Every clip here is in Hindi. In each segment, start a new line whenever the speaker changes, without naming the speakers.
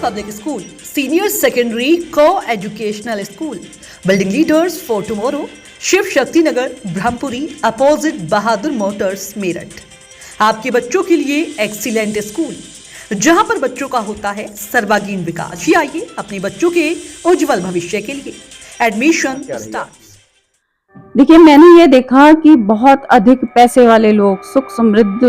Public School, Senior Secondary Co-Educational School, Building Leaders for Tomorrow, Shiv Shakti Nagar, Brahmpuri, opposite Bahadur Motors, Meerut. आपके बच्चों के लिए एक्सीलेंट स्कूल, जहां पर बच्चों का होता है सर्वांगीण विकास। ही आइए अपने बच्चों के उज्जवल भविष्य के लिए एडमिशन स्टार्ट।
देखिए, मैंने ये देखा कि बहुत अधिक पैसे वाले लोग, सुख समृद्ध,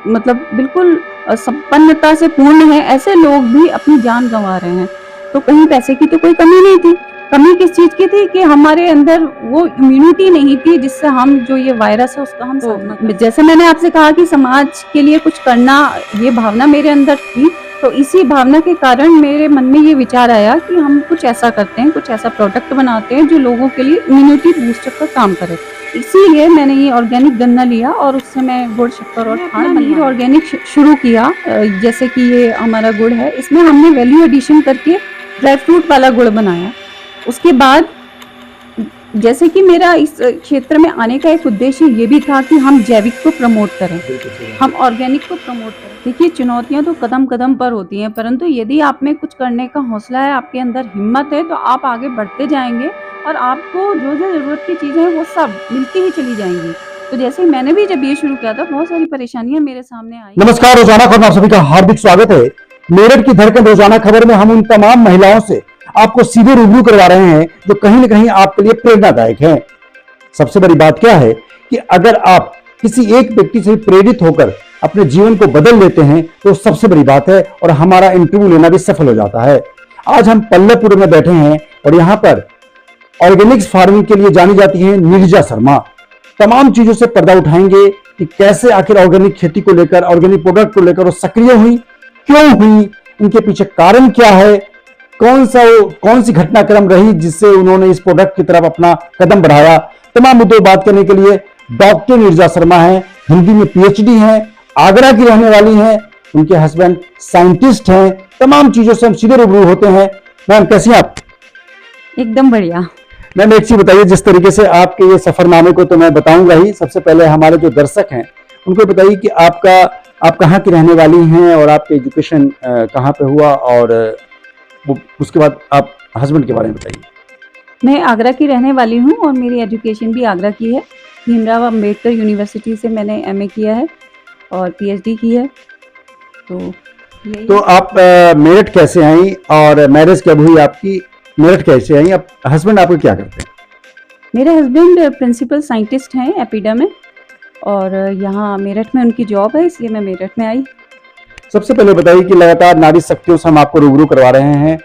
मतलब बिल्कुल संपन्नता से पूर्ण है, ऐसे लोग भी अपनी जान गंवा रहे हैं। तो कहीं पैसे की तो कोई कमी नहीं थी। कमी किस चीज की थी कि हमारे अंदर वो इम्यूनिटी नहीं थी जिससे हम जो ये वायरस है उसका हम सामना करें। जैसे मैंने आपसे कहा कि समाज के लिए कुछ करना, ये भावना मेरे अंदर थी, तो इसी भावना के कारण मेरे मन में ये विचार आया कि हम कुछ ऐसा करते हैं, कुछ ऐसा प्रोडक्ट बनाते हैं जो लोगों के लिए इम्यूनिटी बूस्टर का काम करे। इसीलिए मैंने ये ऑर्गेनिक गन्ना लिया और उससे मैं गुड़, शक्कर और खांड पनीर ऑर्गेनिक शुरू किया। जैसे कि ये हमारा गुड़ है, इसमें हमने वैल्यू एडिशन करके ड्राई फ्रूट वाला गुड़ बनाया। उसके बाद जैसे कि मेरा इस क्षेत्र में आने का एक उद्देश्य ये भी था कि हम जैविक को प्रमोट करें, हम ऑर्गेनिक को प्रमोट करें। देखिए, चुनौतियां तो कदम कदम पर होती हैं, परंतु यदि आप में कुछ करने का हौसला है, आपके अंदर हिम्मत है, तो आप आगे बढ़ते जाएंगे और आपको जो जो जरूरत की चीजें हैं वो सब मिलती ही चली जाएंगी। तो जैसे मैंने भी जब ये शुरू किया था, बहुत सारी परेशानियां मेरे सामने आई।
नमस्कार, रोजाना खबर में आप सभी का हार्दिक स्वागत है। मेरठ की धड़कन रोजाना खबर में हम उन तमाम महिलाओं से आपको सीधे रूबरू करवा रहे हैं जो कहीं ना कहीं आपके लिए प्रेरणादायक हैं। सबसे बड़ी बात क्या है कि अगर आप किसी एक व्यक्ति से प्रेरित होकर अपने जीवन को बदल लेते हैं तो सबसे बड़ी बात है, और हमारा इंटरव्यू लेना भी सफल हो जाता है। आज हम पल्लवपुर में बैठे हैं और यहाँ पर ऑर्गेनिक्स फार्मिंग के लिए जानी जाती है नीरजा शर्मा। तमाम चीजों से पर्दा उठाएंगे कि कैसे आखिर ऑर्गेनिक खेती को लेकर, ऑर्गेनिक प्रोडक्ट को लेकर वो सक्रिय हुई, क्यों हुई, इनके पीछे कारण क्या है, कौन सी घटनाक्रम रही जिससे उन्होंने इस प्रोडक्ट की तरफ अपना कदम बढ़ाया। तमाम मुद्दों बात करने के लिए डॉक्टर नीरजा शर्मा हैं, हिंदी में पीएचडी हैं, आगरा की रहने वाली हैं, उनके हस्बैंड साइंटिस्ट हैं। तमाम चीजों से हम सीधे रूबरू होते हैं। मैम, कैसी हैं आप?
एकदम बढ़िया।
मैम, एक चीज बताइए, जिस तरीके से आपके ये सफरनामे को तो मैं बताऊंगा ही, सबसे पहले हमारे जो दर्शक हैं उनको बताइए कि आप कहाँ की रहने वाली हैं और आपका एजुकेशन कहाँ पे हुआ, और उसके बाद आप हस्बैंड के बारे में बताइए।
मैं आगरा की रहने वाली हूँ और मेरी एजुकेशन भी आगरा की है। भीमराव अंबेडकर यूनिवर्सिटी से मैंने एमए किया है और पीएचडी की है। तो
आप मेरठ कैसे आई और मैरिज कब हुई आपकी? मेरठ कैसे आई? आप हस्बैंड आपको क्या करते हैं?
मेरे हस्बैंड प्रिंसिपल साइंटिस्ट हैं एपिडा में, और यहाँ मेरठ में उनकी जॉब है, इसलिए मैं मेरठ में आई।
सबसे पहले बताइए कि लगातार नारी शक्तियों से हम आपको रूबरू करवा रहे हैं।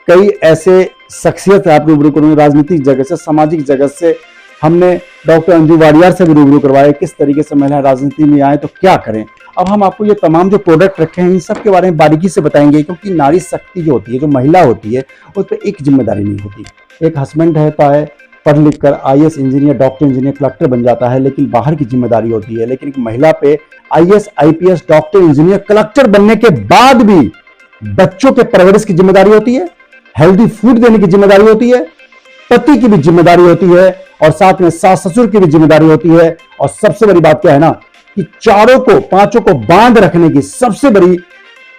कई ऐसे शख्सियत आप रूबरू करेंगे, राजनीतिक जगत से, सामाजिक जगत से। हमने डॉक्टर अंजू वाडियार से भी रूबरू करवाए, किस तरीके से महिला राजनीति में आए तो क्या करें। अब हम आपको ये तमाम जो प्रोडक्ट रखे हैं इन सब के बारे में बारीकी से बताएंगे, क्योंकि नारी शक्ति जो होती है, जो महिला होती है, उस पर एक जिम्मेदारी नहीं होती। एक हस्बैंड है तो पढ़ लिख कर IAS engineer, doctor engineer, collector बन जाता है, लेकिन बाहर की जिम्मेदारी होती है। लेकिन एक महिला पे IAS, IPS, doctor engineer, collector बनने के बाद भी बच्चों के परवरिश की जिम्मेदारी होती है, हेल्दी फूड देने की जिम्मेदारी होती है, पति की भी जिम्मेदारी होती है, और साथ में सास ससुर की भी जिम्मेदारी होती है। और सबसे बड़ी बात क्या है ना कि पांचों को बांध रखने की सबसे बड़ी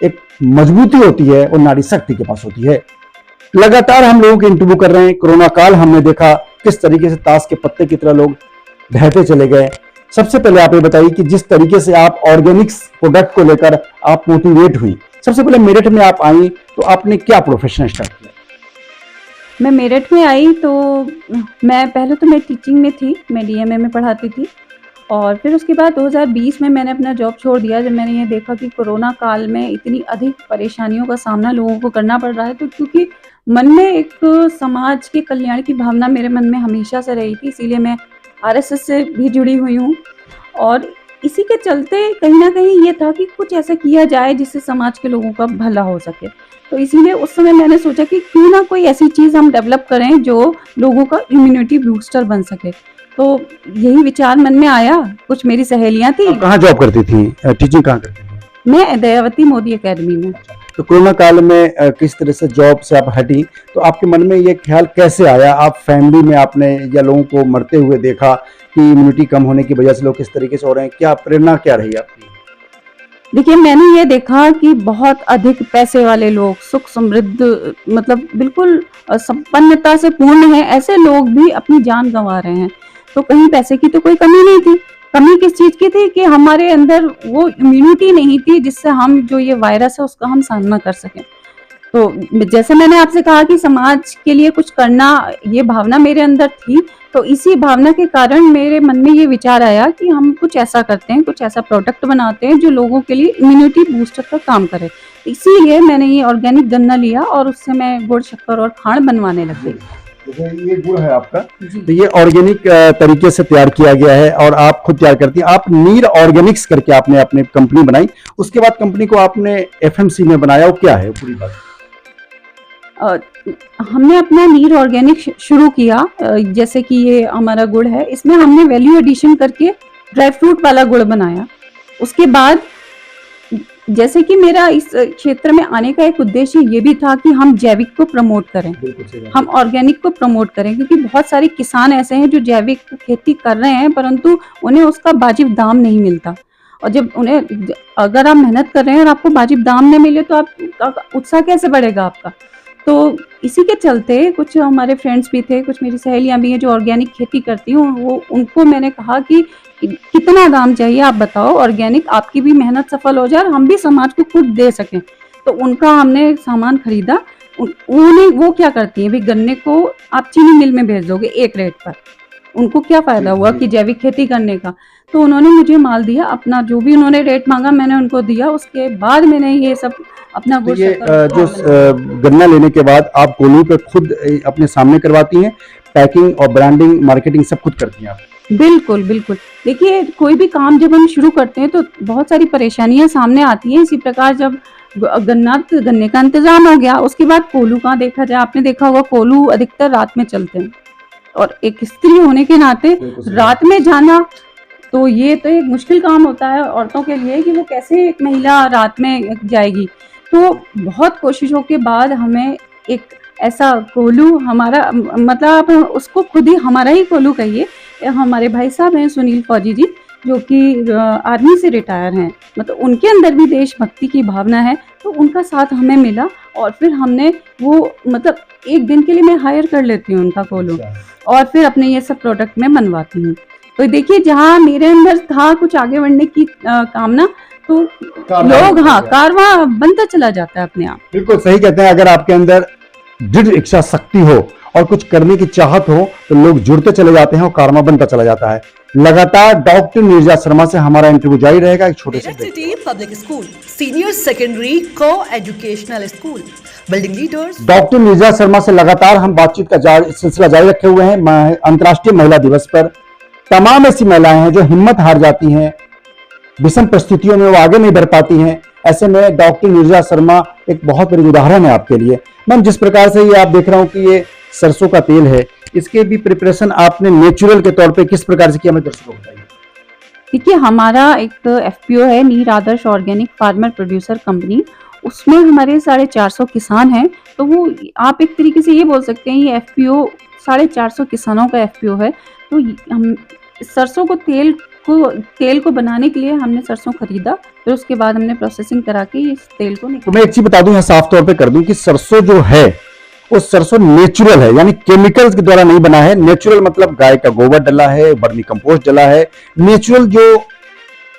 एक मजबूती होती है, और नारी शक्ति के पास होती है। लगातार हम लोगों के इंटरव्यू कर रहे हैं। कोरोना काल हमने देखा किस तरीके से ताश के पत्ते की तरह लोग ढहते चले गए। सबसे पहले आप ये बताइए कि जिस तरीके से आप ऑर्गेनिक्स प्रोडक्ट को लेकर आप मोटिवेट हुई, सबसे पहले मेरठ में आप आई तो आपने क्या प्रोफेशन स्टार्ट किया?
मैं मेरठ में आई तो पहले तो मैं टीचिंग में थी, मैं डीएमए में पढ़ाती थी, और फिर उसके बाद 2020 में मैंने अपना जॉब छोड़ दिया। जब मैंने ये देखा कि कोरोना काल में इतनी अधिक परेशानियों का सामना लोगों को करना पड़ रहा है, तो क्योंकि मन में एक समाज के कल्याण की भावना मेरे मन में हमेशा से रही थी, इसीलिए मैं आरएसएस से भी जुड़ी हुई हूँ। और इसी के चलते कहीं ना कहीं ये था कि कुछ ऐसा किया जाए जिससे समाज के लोगों का भला हो सके। तो इसीलिए उस समय मैंने सोचा कि क्यों ना कोई ऐसी चीज़ हम डेवलप करें जो लोगों का इम्यूनिटी बूस्टर बन सके। तो यही विचार मन में आया। कुछ मेरी सहेलियां थी।
कहाँ जॉब करती थी, टीचिंग कहाँ करती थी?
मैं दयावती मोदी एकेडमी में।
तो कोरोना काल में किस तरह से जॉब से आप हटी, तो आपके मन में ये ख्याल कैसे आया? आप फैमिली में आपने या लोगों को मरते हुए देखा कि इम्यूनिटी कम होने की वजह से लोग किस तरीके से हो रहे हैं, क्या प्रेरणा क्या रही आपकी?
देखिए मैंने ये देखा कि बहुत अधिक पैसे वाले लोग, सुख समृद्ध, मतलब बिल्कुल संपन्नता से पूर्ण है, ऐसे लोग भी अपनी जान गंवा रहे हैं। तो कहीं पैसे की तो कोई कमी नहीं थी। कमी किस चीज की थी कि हमारे अंदर वो इम्यूनिटी नहीं थी जिससे हम जो ये वायरस है उसका हम सामना कर सकें। तो जैसे मैंने आपसे कहा कि समाज के लिए कुछ करना, ये भावना मेरे अंदर थी। तो इसी भावना के कारण मेरे मन में ये विचार आया कि हम कुछ ऐसा करते हैं, कुछ ऐसा प्रोडक्ट बनाते हैं जो लोगों के लिए इम्यूनिटी बूस्टर का काम करे। इसीलिए मैंने ये ऑर्गेनिक गन्ना लिया और उससे मैं गुड़, शक्कर और खांड बनवाने लग गई।
ये गुड़ है आपका, तो ये ऑर्गेनिक तरीके से तैयार किया गया है और आप खुद तैयार करती हैं। आप नीर ऑर्गेनिक्स करके आपने अपनी कंपनी बनाई, उसके बाद कंपनी को आपने एफएमसी में बनाया, वो क्या है पूरी बात?
हमने अपना नीर ऑर्गेनिक शुरू किया। जैसे कि ये हमारा गुड़ है, इसमें हमने वैल्यू एडिशन करके ड्राई फ्रूट वाला गुड़ बनाया। उसके बाद जैसे कि मेरा इस क्षेत्र में आने का एक उद्देश्य ये भी था कि हम जैविक को प्रमोट करें, हम ऑर्गेनिक को प्रमोट करें, क्योंकि बहुत सारे किसान ऐसे हैं जो जैविक खेती कर रहे हैं परंतु उन्हें उसका वाजिब दाम नहीं मिलता। और जब उन्हें, अगर आप मेहनत कर रहे हैं और आपको वाजिब दाम नहीं मिले तो आपका उत्साह कैसे बढ़ेगा आपका। तो इसी के चलते कुछ हमारे फ्रेंड्स भी थे, कुछ मेरी सहेलियां भी हैं जो ऑर्गेनिक खेती करती हैं, वो उनको मैंने कहा कि कितना दाम चाहिए आप बताओ, ऑर्गेनिक आपकी भी मेहनत सफल हो जाए और हम भी समाज को खुद दे सकें। तो उनका हमने सामान खरीदा। उन्होंने, वो क्या करती हैं, भाई गन्ने को आप चीनी मिल में भेज दोगे एक रेट पर, उनको क्या फायदा हुआ कि जैविक खेती करने का। तो उन्होंने मुझे माल दिया, अपना जो भी उन्होंने रेट मांगा मैंने उनको दिया। उसके बाद मैंने ये सब अपना
तो ये जो गन्ना लेने के बाद आप कोल्हू पे खुद अपने सामने करवाती हैं, पैकिंग और ब्रांडिंग, मार्केटिंग सब खुद करती हैं आप?
बिल्कुल बिल्कुल। देखिए कोई भी काम जब हम शुरू करते हैं तो बहुत सारी परेशानियां सामने आती हैं। इसी प्रकार जब गन्ने का इंतजाम हो गया, उसके बाद कोल्हू का देखा जाए, आपने देखा होगा कोल्हू अधिकतर रात में चलते हैं और एक स्त्री होने के नाते रात में जाना तो ये तो एक मुश्किल काम होता है औरतों के लिए कि वो कैसे एक महिला रात में जाएगी। तो बहुत कोशिशों के बाद हमें एक ऐसा कोल्हू, हमारा मतलब आप उसको खुद ही हमारा ही कोल्हू कहिए, हमारे भाई साहब हैं सुनील फौजी जी, जो कि आर्मी से रिटायर हैं, मतलब उनके अंदर भी देशभक्ति की भावना है। तो उनका साथ हमें मिला और फिर हमने वो, मतलब एक दिन के लिए मैं हायर कर लेती हूँ उनका कोल्हू और फिर अपने ये सब प्रोडक्ट में बनवाती हूँ। तो देखिए जहाँ मेरे अंदर था कुछ आगे बढ़ने की कामना, तो लोग, हाँ, कारवां बनता चला जाता है अपने आप।
बिल्कुल सही कहते हैं, अगर आपके अंदर दृढ़ इच्छा शक्ति हो और कुछ करने की चाहत हो तो लोग जुड़ते चले जाते हैं और कारवां बनता चला जाता है। लगातार डॉक्टर नीरजा शर्मा से हमारा इंटरव्यू जारी रहेगा। एक छोटे से
city public school, senior secondary को educational school, building leaders.
Doctor Neerja Sharma से लगातार हम बातचीत का सिलसिला जारी रखे हुए हैं। अंतर्राष्ट्रीय महिला दिवस पर तमाम ऐसी महिलाएं हैं जो हिम्मत हार जाती हैं, विषम परिस्थितियों में वो आगे नहीं बढ़ पाती हैं। ऐसे में डॉक्टर नीरजा शर्मा एक बहुत बड़ी उदाहरण है आपके लिए। मैम, जिस प्रकार से ये आप देख रहा हूँ कि ये सरसों का तेल है, इसके भी प्रिपरेशन आपने नेचुरल के तौर पे किस प्रकार से किया, हमें दर्शकों को बताइए।
देखिए हमारा एक एफपीओ है, नीर आदर्श ऑर्गेनिक फार्मर प्रोड्यूसर कंपनी, उसमें हमारे 450 किसान हैं। तो वो आप एक तरीके से ये बोल सकते हैं ये एफपीओ 450 किसानों का एफपीओ है। तो हम सरसों को तेल को बनाने के लिए हमने सरसों खरीदा, फिर उसके बाद हमने प्रोसेसिंग करा के इस तेल को निकाला।
तो मैं एक चीज बता दूं, यहाँ साफ तौर पे कर दूं कि सरसों जो है वो सरसों नेचुरल है, यानी केमिकल्स के द्वारा नहीं बना है। नेचुरल मतलब गाय का गोबर डला है, वर्मी कंपोस्ट डला है, नेचुरल जो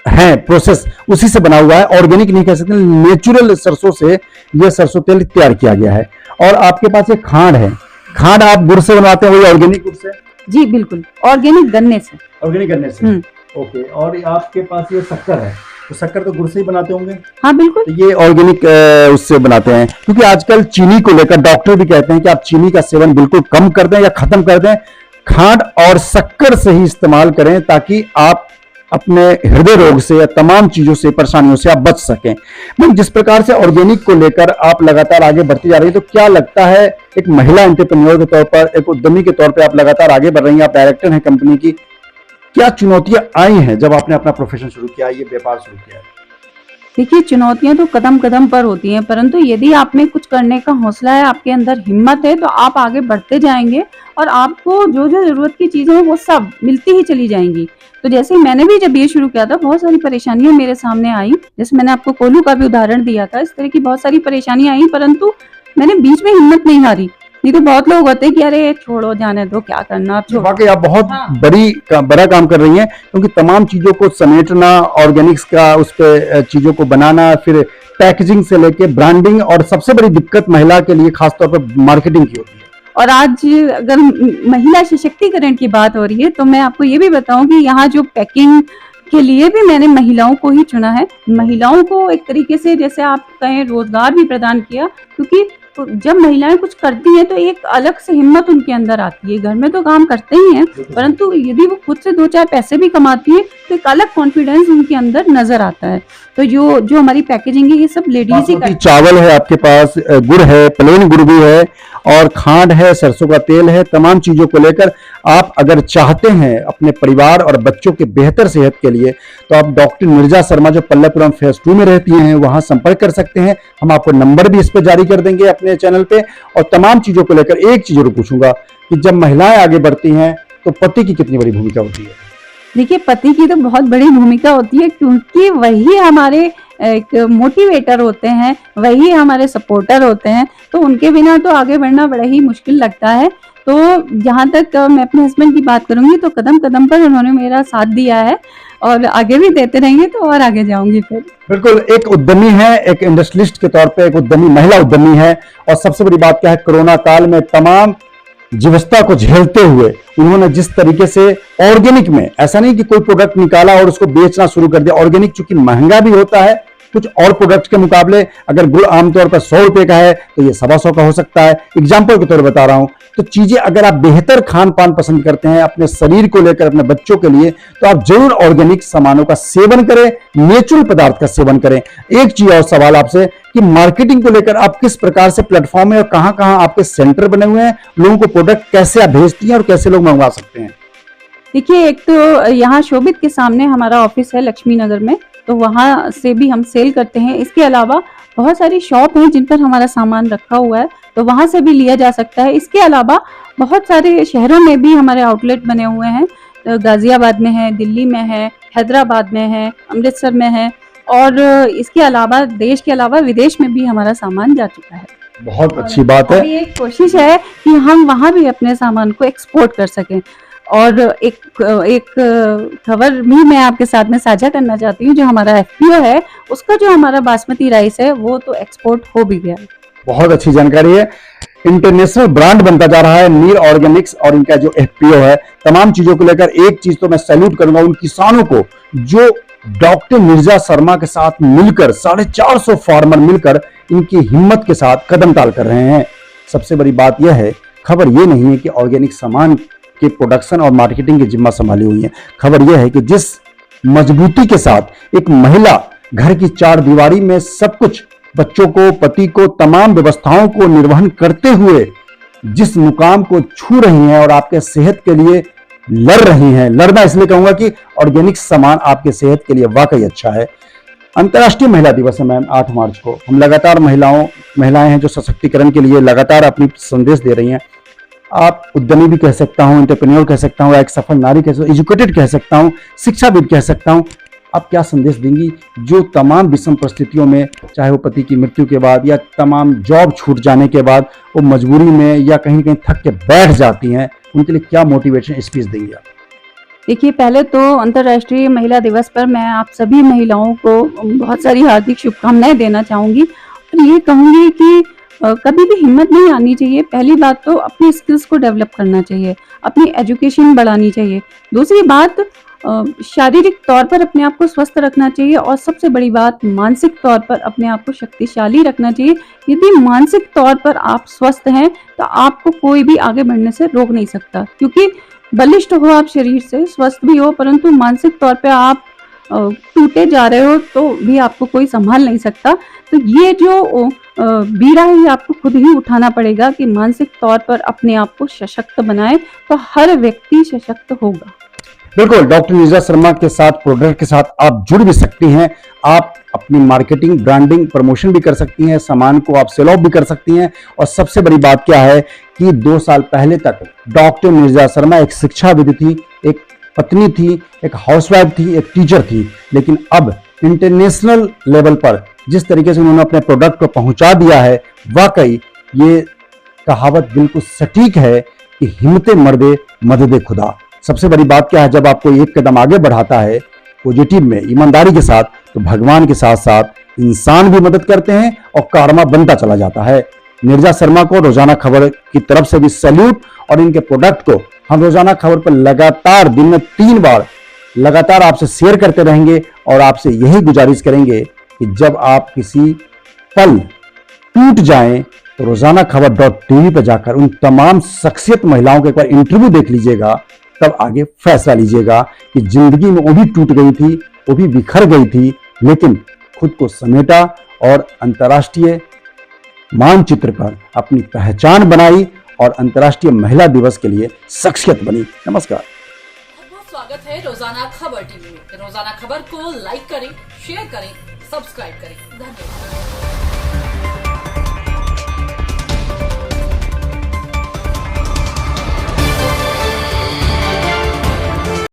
है प्रोसेस उसी से बना हुआ है। ऑर्गेनिक नहीं कह सकते, नेचुरल सरसों से यह सरसों तेल तैयार किया गया है। और आपके पास एक खांड है, खांड आप गुड़ से बनवाते हैं, वही ऑर्गेनिक गुड़ से?
जी बिल्कुल, ऑर्गेनिक गन्ने से।
ऑर्गेनिक गन्ने से, ओके। और आपके पास ये शक्कर है, तो शक्कर तो गुड़ से ही बनाते होंगे?
हाँ बिल्कुल।
तो ये ऑर्गेनिक उससे बनाते हैं, क्योंकि आजकल चीनी को लेकर डॉक्टर भी कहते हैं कि आप चीनी का सेवन बिल्कुल कम कर दें या खत्म कर दें, खांड और शक्कर से ही इस्तेमाल करें ताकि आप अपने हृदय रोग से या तमाम चीजों से, परेशानियों से आप बच सकें। मैम, जिस प्रकार से ऑर्गेनिक को लेकर आप लगातार आगे बढ़ती जा रही है, तो क्या लगता है एक महिला एंटरप्रेन्योर के तौर पर, एक उद्यमी के तौर पर आप लगातार आगे बढ़ रही हैं, आप डायरेक्टर हैं कंपनी की, क्या चुनौतियां आई हैं जब आपने अपना प्रोफेशन शुरू किया, ये व्यापार शुरू किया है?
देखिए, चुनौतियां तो कदम कदम पर होती हैं, परंतु यदि आप में कुछ करने का हौसला है, आपके अंदर हिम्मत है, तो आप आगे बढ़ते जाएंगे और आपको जो जो जरूरत की चीजें हैं वो सब मिलती ही चली जाएंगी। तो जैसे मैंने भी जब ये शुरू किया था, बहुत सारी परेशानियां मेरे सामने आई। जैसे मैंने आपको कोलू का भी उदाहरण दिया था, इस तरह की बहुत सारी परेशानियां आई, परंतु मैंने बीच में हिम्मत नहीं हारी। नहीं तो बहुत लोग होते हैं कि अरे छोड़ो, जाने दो, क्या करना, आप छोड़ो।
वाकई आप बहुत
हाँ।
बड़ा काम कर रही हैं, क्योंकि तमाम चीजों को समेटना, ऑर्गेनिक्स का उस पे चीजों को बनाना, फिर पैकेजिंग से लेके ब्रांडिंग, और सबसे बड़ी दिक्कत महिला के लिए खासतौर पर मार्केटिंग की होती है।
और आज अगर महिला सशक्तिकरण की बात हो रही है, तो मैं आपको ये भी बताऊं कि यहाँ जो पैकिंग के लिए भी मैंने महिलाओं को ही चुना है। महिलाओं को एक तरीके से, जैसे आप कहें, रोजगार भी प्रदान किया, क्योंकि जब महिलाएं कुछ करती हैं तो एक अलग से हिम्मत उनके अंदर आती है। घर में तो काम करते ही हैं, परंतु यदि वो खुद से 2-4 पैसे भी कमाती है तो एक अलग कॉन्फिडेंस उनके अंदर नजर आता है। तो जो हमारी पैकेजिंग है, ये सब लेडीज ही करती।
चावल है आपके पास, गुड़ है, प्लेन गुड़ भी है, और खांड है, सरसों का तेल है। तमाम चीजों को लेकर आप अगर चाहते हैं अपने परिवार और बच्चों के बेहतर सेहत के लिए, तो आप डॉक्टर नीरजा शर्मा जो पल्लवपुरम फेज 2 में रहती हैं, वहां संपर्क कर सकते हैं। हम आपको नंबर भी इस पर जारी कर देंगे अपने चैनल पे। और तमाम चीजों को लेकर एक चीज जरूर पूछूंगा कि जब महिलाएं आगे बढ़ती हैं तो पति की कितनी बड़ी भूमिका होती है?
देखिए, पति की तो बहुत बड़ी भूमिका होती है, क्योंकि वही हमारे एक मोटिवेटर होते हैं, वही हमारे सपोर्टर होते हैं। तो उनके बिना तो आगे बढ़ना बड़ा ही मुश्किल लगता है। तो जहाँ तक मैं अपने हस्बैंड की बात करूंगी, तो कदम कदम पर उन्होंने मेरा साथ दिया है और आगे भी देते रहेंगे, तो और आगे जाऊंगी फिर।
बिल्कुल, एक उद्यमी है, एक इंडस्ट्रियलिस्ट के तौर पे एक उद्यमी, महिला उद्यमी है। और सबसे बड़ी बात क्या है, कोरोना काल में तमाम जीवस्ता को झेलते हुए उन्होंने जिस तरीके से ऑर्गेनिक में, ऐसा नहीं कि कोई प्रोडक्ट निकाला और उसको बेचना शुरू कर दिया। ऑर्गेनिक चूंकि महंगा भी होता है कुछ और प्रोडक्ट के मुकाबले, अगर गुड़ आमतौर पर 100 रुपए का है तो ये 125 का हो सकता है। एग्जाम्पल के तौर पर बता रहा हूं। तो चीजें अगर आप बेहतर खान पान पसंद करते हैं अपने शरीर को लेकर, अपने बच्चों के लिए, तो आप जरूर ऑर्गेनिक सामानों का सेवन करें, नेचुरल पदार्थ का सेवन करें। एक चीज और सवाल आपसे कि मार्केटिंग को लेकर आप किस प्रकार से प्लेटफॉर्म है और कहां कहां आपके सेंटर बने हुए हैं, लोगों को प्रोडक्ट कैसे आप भेजती हैं और कैसे लोग मंगवा सकते हैं?
देखिए, एक तो यहाँ शोभित के सामने हमारा ऑफिस है लक्ष्मी नगर में, तो वहाँ से भी हम सेल करते हैं। इसके अलावा बहुत सारी शॉप हैं जिन पर हमारा सामान रखा हुआ है, तो वहाँ से भी लिया जा सकता है। इसके अलावा बहुत सारे शहरों में भी हमारे आउटलेट बने हुए हैं। तो गाजियाबाद में है, दिल्ली में है, हैदराबाद में है, अमृतसर में है, और इसके अलावा देश के अलावा विदेश में भी हमारा सामान जा चुका है।
बहुत अच्छी बात है।
अभी एक कोशिश है कि हम वहाँ भी अपने सामान को एक्सपोर्ट कर सकें। और एक खबर भी मैं आपके साथ में साझा करना चाहती हूँ। जो हमारा FPO है, उसका जो हमारा बासमती राइस है, वो तो एक्सपोर्ट हो भी गया।
बहुत अच्छी जानकारी है। इंटरनेशनल ब्रांड बनता जा रहा है नीर ऑर्गेनिक्स, और इनका जो FPO है, तमाम चीजों को लेकर एक चीज तो मैं सैल्यूट करूंगा उन किसानों को जो डॉक्टर नीरजा शर्मा के साथ मिलकर, 450 फार्मर मिलकर इनकी हिम्मत के साथ कदम ताल कर रहे हैं। सबसे बड़ी बात यह है, खबर यह नहीं है कि ऑर्गेनिक सामान के प्रोडक्शन और मार्केटिंग की जिम्मा संभाली हुई है। खबर यह है कि जिस मजबूती के साथ एक महिला घर की 4 दीवारी में सब कुछ, बच्चों को, पति को, तमाम व्यवस्थाओं को निर्वहन करते हुए जिस मुकाम को छू रही हैं और आपके सेहत के लिए लड़ रही हैं, लड़ना इसलिए कहूंगा कि ऑर्गेनिक सामान आपके सेहत के लिए वाकई अच्छा है। अंतर्राष्ट्रीय महिला दिवस है मैम 8 मार्च को। हम लगातार महिलाएं हैं जो सशक्तिकरण के लिए लगातार अपनी संदेश दे रही हैं। आप उद्यमी भी कह सकता हूं, एंटरप्रेन्योर कह सकता हूं, एक सफल नारी कह सकता हूं, एजुकेटेड कह सकता हूं, शिक्षाविद कह सकता हूं। आप क्या संदेश देंगी जो तमाम विषम परिस्थितियों में, चाहे वो पति की मृत्यु के बाद या तमाम जॉब छूट जाने के बाद वो मजबूरी में या कहीं कहीं थक के बैठ जाती हैं, उनके लिए क्या मोटिवेशन स्पीच देंगी आप?
देखिए, पहले तो अंतर्राष्ट्रीय महिला दिवस पर मैं आप सभी महिलाओं को बहुत सारी हार्दिक शुभकामनाएं देना चाहूंगी। और ये कहूंगी कि कभी भी हिम्मत नहीं आनी चाहिए। पहली बात तो अपनी स्किल्स को डेवलप करना चाहिए, अपनी एजुकेशन बढ़ानी चाहिए। दूसरी बात, शारीरिक तौर पर अपने आप को स्वस्थ रखना चाहिए, और सबसे बड़ी बात, मानसिक तौर पर अपने आप को शक्तिशाली रखना चाहिए। यदि मानसिक तौर पर आप स्वस्थ हैं तो आपको कोई भी आगे बढ़ने से रोक नहीं सकता, क्योंकि बलिष्ठ हो आप शरीर से, स्वस्थ भी हो, परंतु मानसिक तौर पे आप टूटे जा रहे हो तो भी आपको कोई संभाल नहीं सकता। तो ये जो बीड़ा है, ये आपको खुद ही उठाना पड़ेगा कि मानसिक तौर पर अपने आप को सशक्त बनाए, तो हर व्यक्ति सशक्त होगा।
बिल्कुल, डॉक्टर नीरजा शर्मा के साथ, प्रोडक्ट के साथ आप जुड़ भी सकती हैं। आप अपनी मार्केटिंग, ब्रांडिंग, प्रमोशन भी कर सकती हैं, सामान को आप सेल ऑफ भी कर सकती हैं। और सबसे बड़ी बात क्या है कि 2 साल पहले तक डॉक्टर निर्जा शर्मा एक शिक्षाविद थी, एक पत्नी थी, एक हाउसवाइफ थी, एक टीचर थी, लेकिन अब इंटरनेशनल लेवल पर जिस तरीके से उन्होंने अपने प्रोडक्ट को पहुंचा दिया है, वाकई ये कहावत बिल्कुल सटीक है कि हिम्मते मर्दे मददे खुदा। सबसे बड़ी बात क्या है, जब आपको एक कदम आगे बढ़ाता है पॉजिटिव में, ईमानदारी के साथ, तो भगवान के साथ साथ इंसान भी मदद करते हैं और कार्मा बनता चला जाता है। निर्जा शर्मा को रोजाना खबर की तरफ से भी सैल्यूट, और इनके प्रोडक्ट को हम रोजाना खबर पर लगातार दिन में 3 बार लगातार आपसे शेयर करते रहेंगे और आपसे यही गुजारिश करेंगे कि जब आप किसी पल टूट जाएं तो रोजाना खबर.tv पर जाकर उन तमाम शख्सियत महिलाओं के एक बार इंटरव्यू देख लीजिएगा, तब आगे फैसला लीजिएगा कि जिंदगी में वो भी टूट गई थी, वो भी बिखर गई थी, लेकिन खुद को समेटा और अंतर्राष्ट्रीय मानचित्र पर अपनी पहचान बनाई और अंतर्राष्ट्रीय महिला दिवस के लिए शख्सियत बनी। नमस्कार।
बहुत स्वागत है रोजाना खबर टीवी में। रोजाना खबर को लाइक करें, शेयर करें, सब्सक्राइब करें। धन्यवाद।